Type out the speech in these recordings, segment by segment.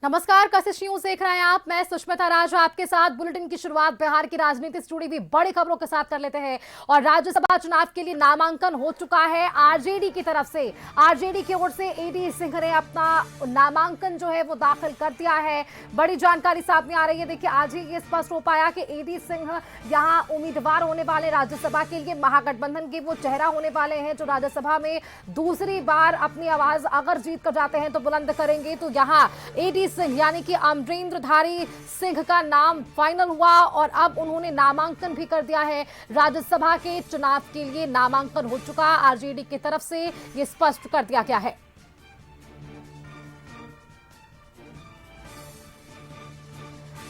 नमस्कार, कशिश न्यूज देख रहे हैं आप। मैं सुष्मिता राज आपके साथ। बुलेटिन की शुरुआत बिहार की राजनीति से जुड़ी हुई बड़ी खबरों के साथ कर लेते हैं। और राज्यसभा चुनाव के लिए नामांकन हो चुका है आरजेडी की तरफ से। आरजेडी की ओर से एडी सिंह ने अपना नामांकन जो है वो दाखिल कर दिया है। बड़ी जानकारी सामने आ रही है। देखिए, आज ही ये स्पष्ट हो पाया कि एडी सिंह यहाँ उम्मीदवार होने वाले राज्यसभा के लिए। महागठबंधन के वो चेहरा होने वाले हैं जो राज्यसभा में दूसरी बार अपनी आवाज अगर जीत कर जाते हैं तो बुलंद करेंगे। तो यहाँ एडी सिंह यानी कि अमरेंद्रधारी सिंह का नाम फाइनल हुआ और अब उन्होंने नामांकन भी कर दिया है। राज्यसभा के चुनाव के लिए नामांकन हो चुका। आरजेडी की तरफ से यह स्पष्ट कर दिया गया है।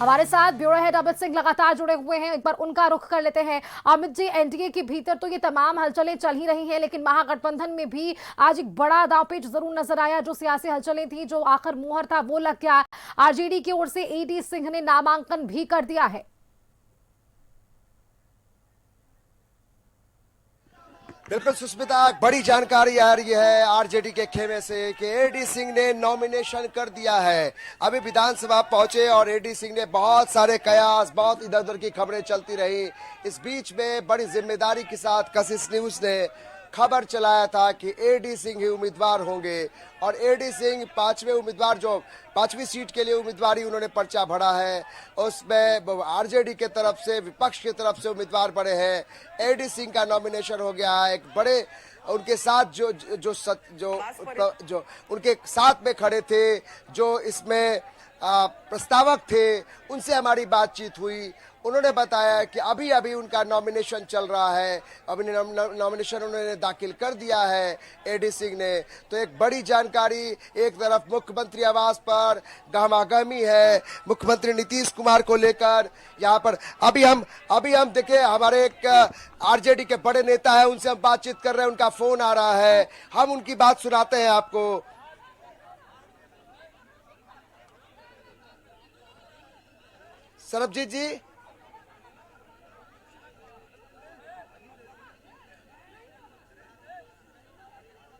हमारे साथ ब्यूरो हेड अमित सिंह लगातार जुड़े हुए हैं। एक बार उनका रुख कर लेते हैं। अमित जी, एनडीए के भीतर तो ये तमाम हलचलें चल ही रही हैं, लेकिन महागठबंधन में भी आज एक बड़ा दांवपेच जरूर नजर आया। जो सियासी हलचलें थी, जो आखिर मुहर था, वो लग गया। आरजेडी की ओर से एडी सिंह ने नामांकन भी कर दिया है। बिल्कुल सुष्मिता, बड़ी जानकारी आ रही है आरजेडी के खेमे से कि एडी सिंह ने नॉमिनेशन कर दिया है। अभी विधानसभा पहुंचे और एडी सिंह ने बहुत सारे कयास, बहुत इधर उधर की खबरें चलती रही। इस बीच में बड़ी जिम्मेदारी के साथ कशिश न्यूज ने खबर चलाया था कि एडी सिंह ही उम्मीदवार होंगे और एडी सिंह पांचवें उम्मीदवार, जो पांचवी सीट के लिए उम्मीदवारी उन्होंने पर्चा भरा है, उसमें आरजेडी के तरफ से, विपक्ष की तरफ से उम्मीदवार बड़े हैं। एडी सिंह का नॉमिनेशन हो गया है। एक बड़े उनके साथ जो उनके साथ में खड़े थे, जो इसमें प्रस्तावक थे, उनसे हमारी बातचीत हुई। उन्होंने बताया कि अभी अभी उनका नॉमिनेशन चल रहा है। अभी नॉमिनेशन उन्होंने दाखिल कर दिया है एडी सिंह ने। तो एक बड़ी जानकारी, एक तरफ मुख्यमंत्री आवास पर गहमागहमी है मुख्यमंत्री नीतीश कुमार को लेकर। यहाँ पर अभी हम देखे, हमारे एक आरजेडी के बड़े नेता है, उनसे हम बातचीत कर रहे हैं, उनका फोन आ रहा है, हम उनकी बात सुनाते हैं आपको। सरबजीत जी,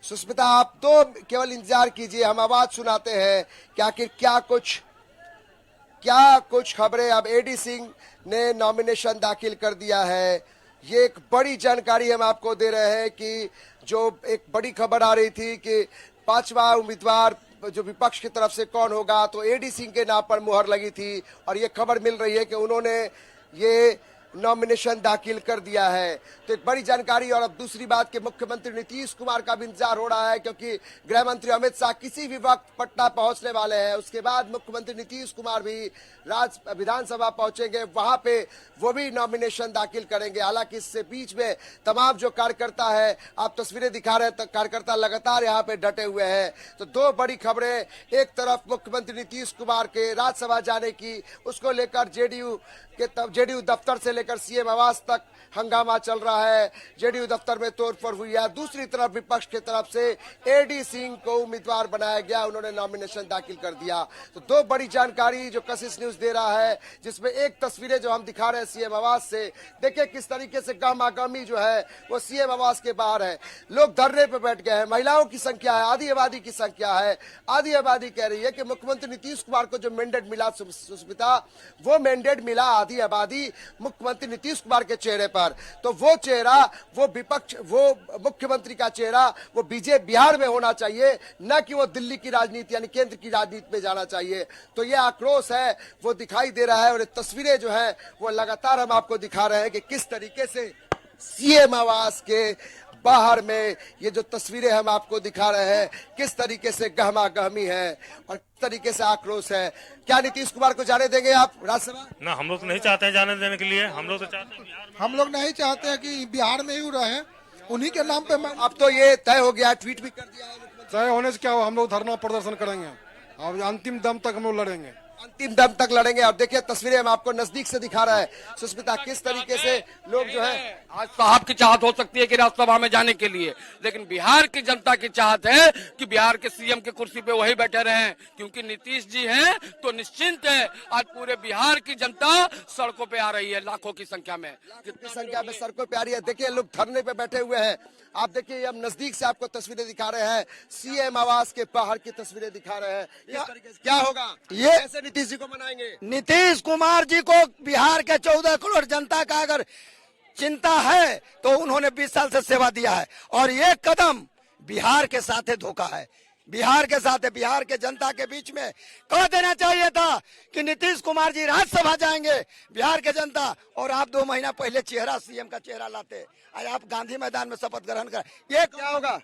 सुष्मिता, आप तो केवल इंतजार कीजिए, हम आवाज सुनाते हैं कि आखिर क्या कुछ खबरें। अब एडी सिंह ने नॉमिनेशन दाखिल कर दिया है। ये एक बड़ी जानकारी हम आपको दे रहे हैं कि जो एक बड़ी खबर आ रही थी कि पांचवा उम्मीदवार जो विपक्ष की तरफ से कौन होगा, तो एडी सिंह के नाम पर मुहर लगी थी और ये खबर मिल रही है कि उन्होंने ये नॉमिनेशन दाखिल कर दिया है। तो एक बड़ी जानकारी। और अब दूसरी बात कि मुख्यमंत्री नीतीश कुमार का भी इंतजार हो रहा है, क्योंकि गृह मंत्री अमित शाह किसी भी वक्त पटना पहुंचने वाले हैं। उसके बाद मुख्यमंत्री नीतीश कुमार भी विधानसभा पहुंचेंगे, वहां पे वो भी नॉमिनेशन दाखिल करेंगे। हालांकि इससे बीच में तमाम जो कार्यकर्ता है, आप तस्वीरें दिखा रहे हैं, कार्यकर्ता लगातार यहाँ पे डटे हुए हैं। तो दो बड़ी खबरें, एक तरफ मुख्यमंत्री नीतीश कुमार के राज्यसभा जाने की, उसको लेकर जेडीयू दफ्तर से लेकर सीएम आवास तक हंगामा चल रहा है। जेडीयू दफ्तर में तोड़फोड़ हुई है। दूसरी तरफ विपक्ष की तरफ से एडी सिंह को उम्मीदवार बनाया गया, उन्होंने नॉमिनेशन दाखिल कर दिया। तो दो बड़ी जानकारी जो कशिश न्यूज दे रहा है, जिसमें एक तस्वीरें जो हम दिखा रहे हैं सीएम आवास से, देखिए किस तरीके से गहमागहमी जो है वो सीएम आवास के बाहर है। लोग धरने पे बैठ गए हैं। महिलाओं की संख्या है, आधी आबादी की संख्या है। आधी आबादी कह रही है कि मुख्यमंत्री नीतीश कुमार को जो मैंडेट मिला सुष्मिता, वो मैंडेट मिला आधी आबादी मुख्यमंत्री नीतीश कुमार के चेहरे पर। तो वो चेहरा, वो विपक्ष, वो मुख्यमंत्री का चेहरा, वो बीजेपी बिहार में होना चाहिए, न कि वो दिल्ली की राजनीति यानी केंद्र की राजनीति में जाना चाहिए। तो ये आक्रोश है वो दिखाई दे रहा है। और तस्वीरें जो है वो लगातार हम आपको दिखा रहे हैं कि किस तरीके से सीएम आवास के बाहर में ये जो तस्वीरें हम आपको दिखा रहे हैं, किस तरीके से गहमागहमी है और किस तरीके से आक्रोश है। क्या नीतीश कुमार को जाने देंगे आप राज्यसभा? ना, हम लोग तो नहीं चाहते हैं जाने देने के लिए। हम लोग तो चाहते हैं बिहार में, हम लोग नहीं चाहते हैं कि बिहार में ही रहे, उन्हीं के नाम पे। अब तो ये तय हो गया, ट्वीट भी कर दिया है। तय होने से क्या हो, हम लोग धरना प्रदर्शन करेंगे और अंतिम दम तक हम लोग लड़ेंगे। अंतिम दम तक लड़ेंगे। और देखिए तस्वीरें हम आपको नजदीक से दिखा रहे हैं सुष्मिता, किस तरीके से लोग जो है आज साहब की चाहत हो सकती है कि राज्यसभा में जाने के लिए, लेकिन बिहार की जनता की चाहत है कि बिहार के सीएम की कुर्सी पे वही बैठे रहें, क्योंकि नीतीश जी हैं तो निश्चिंत है आज पूरे बिहार की जनता सड़कों पे आ रही है, लाखों की संख्या में। कितनी संख्या में सड़कों पे आ रही है। देखिए लोग धरने पे बैठे हुए हैं। आप देखिए हम नजदीक से आपको तस्वीरें दिखा रहे हैं, सीएम आवास के बाहर की तस्वीरें दिखा रहे हैं। इस तरीके से क्या होगा, ये कैसे नीतीश जी को मनाएंगे? नीतीश कुमार जी को बिहार के 14 करोड़ जनता का अगर चिंता है तो उन्होंने 20 साल से सेवा दिया है, और ये कदम बिहार के साथ धोखा है, बिहार के साथ है। बिहार के जनता के बीच में कह देना चाहिए था कि नीतीश कुमार जी राज्यसभा जाएंगे, बिहार के जनता, और आप 2 महीना पहले चेहरा सीएम का चेहरा लाते, आज आप गांधी मैदान में शपथ ग्रहण कर। ये क्या होगा,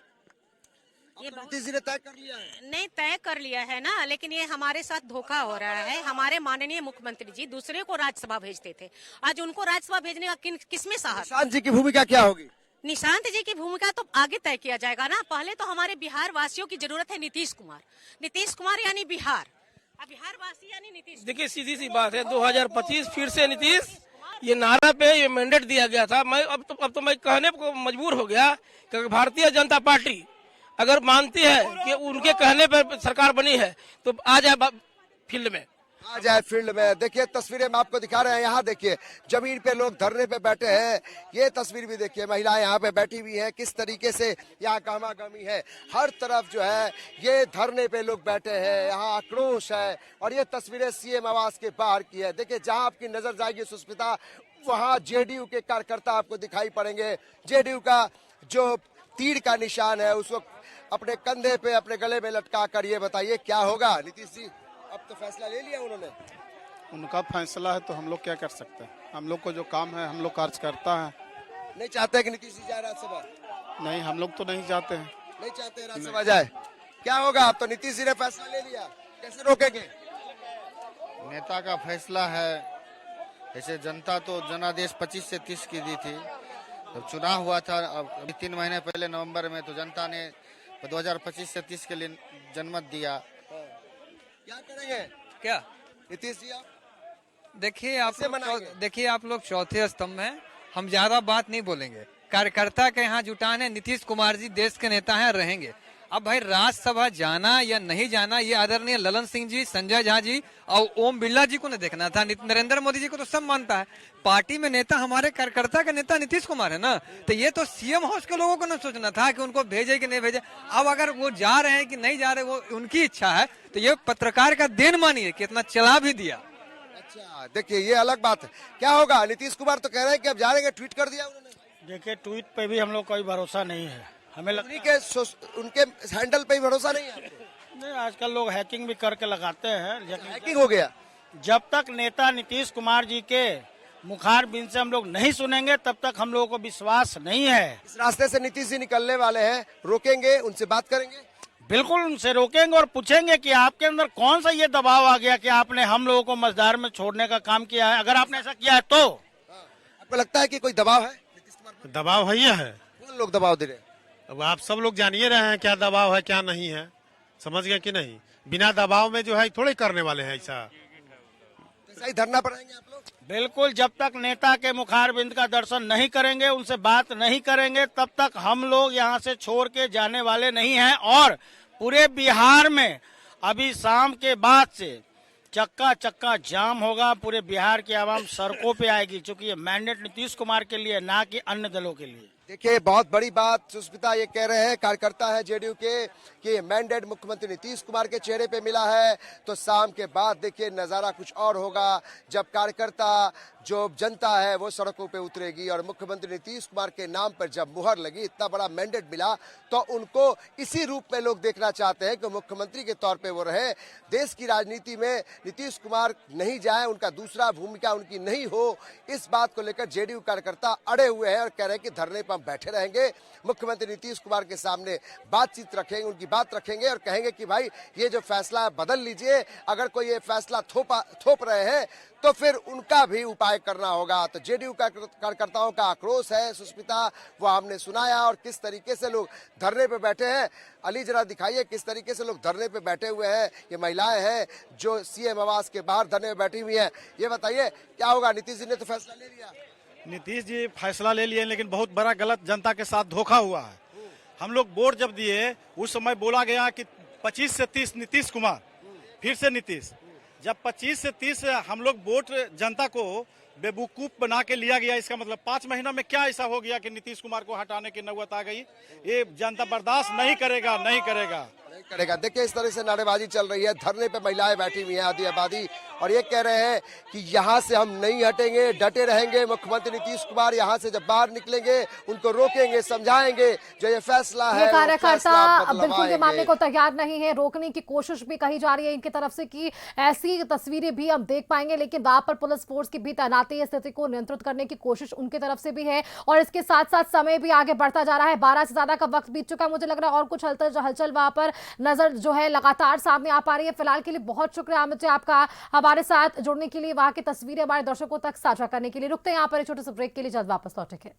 ये तो नीतीश जी ने तय कर लिया है। नहीं तय कर लिया है ना, लेकिन ये हमारे साथ धोखा हो रहा है। हमारे माननीय मुख्यमंत्री जी दूसरे को राज्यसभा भेजते थे, आज उनको राज्यसभा भेजने का किसमें साहस? निशांत जी की भूमिका क्या होगी? निशांत जी की भूमिका तो आगे तय किया जाएगा ना। पहले तो हमारे बिहार वासियों की जरूरत है नीतीश कुमार यानी बिहार, अब बिहार वासी यानी नीतीश। देखिए सीधी सी बात है, 2025 फिर से नीतीश, ये नारा पे ये मैंडेट दिया गया था। मैं अब तो मैं कहने को मजबूर हो गया कि भारतीय जनता पार्टी अगर मानती है कि उनके कहने पर सरकार बनी है तो आ जाए फील्ड में, आ जाए फील्ड में। देखिए तस्वीरें हम आपको दिखा रहे हैं, यहाँ देखिए जमीन पे लोग धरने पे बैठे हैं। ये तस्वीर भी देखिए, महिलाएं यहाँ पे बैठी हुई हैं, किस तरीके से यहाँ गहमागहमी है। हर तरफ जो है ये धरने पे लोग बैठे हैं, यहाँ आक्रोश है। और ये तस्वीरें सीएम आवास के बाहर की है। देखिए जहाँ आपकी नजर जाएगी सुष्मिता, वहाँ जेडीयू के कार्यकर्ता आपको दिखाई पड़ेंगे। जेडीयू का जो तीर का निशान है उसको अपने कंधे पे, अपने गले में लटका कर, ये बताइए क्या होगा नीतीश जी? अब तो फैसला ले लिया उन्होंने। उनका फैसला है तो हम लोग क्या कर सकते हैं? हम लोग को जो काम है हम लोग कार्य करता है। नहीं चाहते कि नीतीश जी जाए राज्यसभा? नहीं, हम लोग तो नहीं चाहते हैं। नहीं चाहते राज्यसभा जाए। क्या होगा, अब तो नीतीश जी ने फैसला ले लिया, कैसे रोकेंगे? नेता का फैसला है। ऐसे जनता तो जनादेश 25 से 30 की दी थी, जब चुनाव हुआ था अब 3 महीने पहले नवंबर में, तो जनता ने 2025 से 30 के लिए जनमत दिया। क्या करेंगे क्या नीतीश जी आप? देखिए मनाएंगे? आप लोग चौथे स्तंभ में, हम ज्यादा बात नहीं बोलेंगे। कार्यकर्ता के यहाँ जुटान है, नीतीश कुमार जी देश के नेता हैं, रहेंगे। अब भाई राज्यसभा जाना या नहीं जाना ये आदरणीय ललन सिंह जी, संजय झा जी और ओम बिरला जी को नहीं देखना था, नरेंद्र मोदी जी को तो सब मानता है। पार्टी में नेता हमारे कार्यकर्ता का नेता नीतीश कुमार है ना, तो ये तो सीएम हाउस के लोगों को ना सोचना था कि उनको भेजे कि नहीं भेजे। अब अगर वो जा रहे हैं कि नहीं जा रहे, वो उनकी इच्छा है, तो ये पत्रकार का देन मानिए कि इतना चला भी दिया। अच्छा देखिए ये अलग बात है। क्या होगा, नीतीश कुमार तो कह रहे हैं कि अब जा रहे हैं, ट्वीट कर दिया उन्होंने। देखिए ट्वीट पे भी हम लोग कोई भरोसा नहीं है, हमें उन्हीं के उनके हैंडल पे ही भरोसा नहीं है आपको? नहीं, आजकल लोग हैकिंग भी करके लगाते हैं, लेकिन हैकिंग हो गया। जब तक नेता नीतीश कुमार जी के मुखार बिन से हम लोग नहीं सुनेंगे तब तक हम लोगों को विश्वास नहीं है। इस रास्ते से नीतीश जी निकलने वाले हैं, रोकेंगे, उनसे बात करेंगे? बिल्कुल उनसे रोकेंगे और पूछेंगे कि आपके अंदर कौन सा ये दबाव आ गया कि आपने हम लोगों को मझधार में छोड़ने का काम किया है। अगर आपने ऐसा किया है तो आपको लगता है कि कोई दबाव है नीतीश कुमार पर? दबाव है ही है। कौन लोग दबाव दे रहे हैं? अब आप सब लोग जानिए रहे हैं क्या दबाव है क्या नहीं है, समझ गए कि नहीं? बिना दबाव में जो है थोड़े करने वाले हैं ऐसा। ऐसा ही धरना पर रहेंगे आप लोग? बिल्कुल, जब तक नेता के मुखार बिंद का दर्शन नहीं करेंगे, उनसे बात नहीं करेंगे, तब तक हम लोग यहाँ से छोड़ के जाने वाले नहीं हैं। और पूरे बिहार में अभी शाम के बाद से चक्का चक्का जाम होगा। पूरे बिहार की आवाम सड़कों पे आएगी, क्योंकि ये मैंडेट नीतीश कुमार के लिए, ना कि अन्य दलों के लिए। देखिए बहुत बड़ी बात सुष्मिता ये कह रहे हैं, कार्यकर्ता है जेडीयू के, कि मैंडेट मुख्यमंत्री नीतीश कुमार के चेहरे पे मिला है। तो शाम के बाद देखिए नजारा कुछ और होगा, जब कार्यकर्ता, जो जनता है वो सड़कों पे उतरेगी और मुख्यमंत्री नीतीश कुमार के नाम पर जब मुहर लगी, इतना बड़ा मैंडेट मिला, तो उनको इसी रूप में लोग देखना चाहते हैं कि मुख्यमंत्री के तौर पे वो रहे। देश की राजनीति में नीतीश कुमार नहीं जाए, उनका दूसरा भूमिका उनकी नहीं हो, इस बात को लेकर जेडीयू कार्यकर्ता अड़े हुए हैं और कह रहे हैं कि धरने पर हम बैठे रहेंगे, मुख्यमंत्री नीतीश कुमार के सामने बातचीत रखेंगे, उनकी बात रखेंगे और कहेंगे कि भाई ये जो फैसला है बदल लीजिए। अगर कोई ये फैसला थोप रहे हैं तो फिर उनका भी उपाय करना होगा। तो जेडीयू कार्यकर्ताओं का आक्रोश है सुष्मिता, वो हमने सुनाया और किस तरीके से लोग धरने पे बैठे हैं। अली जरा दिखाइए किस तरीके से लोग धरने पे बैठे हुए हैं। ये महिलाएं हैं जो सीएम आवास के बाहर धरने में बैठी हुई हैं। ये बताइए क्या होगा? नीतीश जी ने तो फैसला ले लिया। नीतीश जी फैसला ले लिए, लेकिन बहुत बड़ा गलत जनता के साथ धोखा हुआ है। हम लोग वोट जब दिए उस समय बोला गया कि 25 से 30 नीतीश कुमार, फिर से नीतीश। जब 25 से 30 हम लोग वोट जनता को बेवकूफ बना के लिया गया, इसका मतलब 5 महीनों में क्या ऐसा हो गया कि नीतीश कुमार को हटाने की नौबत आ गई? ये जनता बर्दाश्त नहीं करेगा, नहीं करेगा। देखिए इस तरह से नारेबाजी चल रही है, धरने पे महिलाएं बैठी हुई हैं आधी आबादी, और ये कह रहे हैं कि यहाँ से हम नहीं हटेंगे, डटे रहेंगे। मुख्यमंत्री नीतीश कुमार यहाँ से जब बाहर निकलेंगे उनको रोकेंगे, समझाएंगे। जो ये फैसला है, कार्यकर्ता बिल्कुल ये मानने को तैयार नहीं है। रोकने की कोशिश भी कही जा रही है इनकी तरफ से कि ऐसी तस्वीरें भी हम देख पाएंगे, लेकिन वहां पर पुलिस फोर्स की भी तैनाती है, स्थिति को नियंत्रित करने की कोशिश उनकी तरफ से भी है। और इसके साथ साथ समय भी आगे बढ़ता जा रहा है, 12 से ज्यादा का वक्त बीत चुका है। मुझे लग रहा है और कुछ हलचल वहां पर नजर जो है लगातार सामने आ पा रही है। फिलहाल के लिए बहुत शुक्रिया अमित जी आपका हमारे साथ जुड़ने के लिए, वहां की तस्वीरें हमारे दर्शकों तक साझा करने के लिए। रुकते हैं यहाँ पर एक छोटे से ब्रेक के लिए, जल्द वापस लौटेंगे।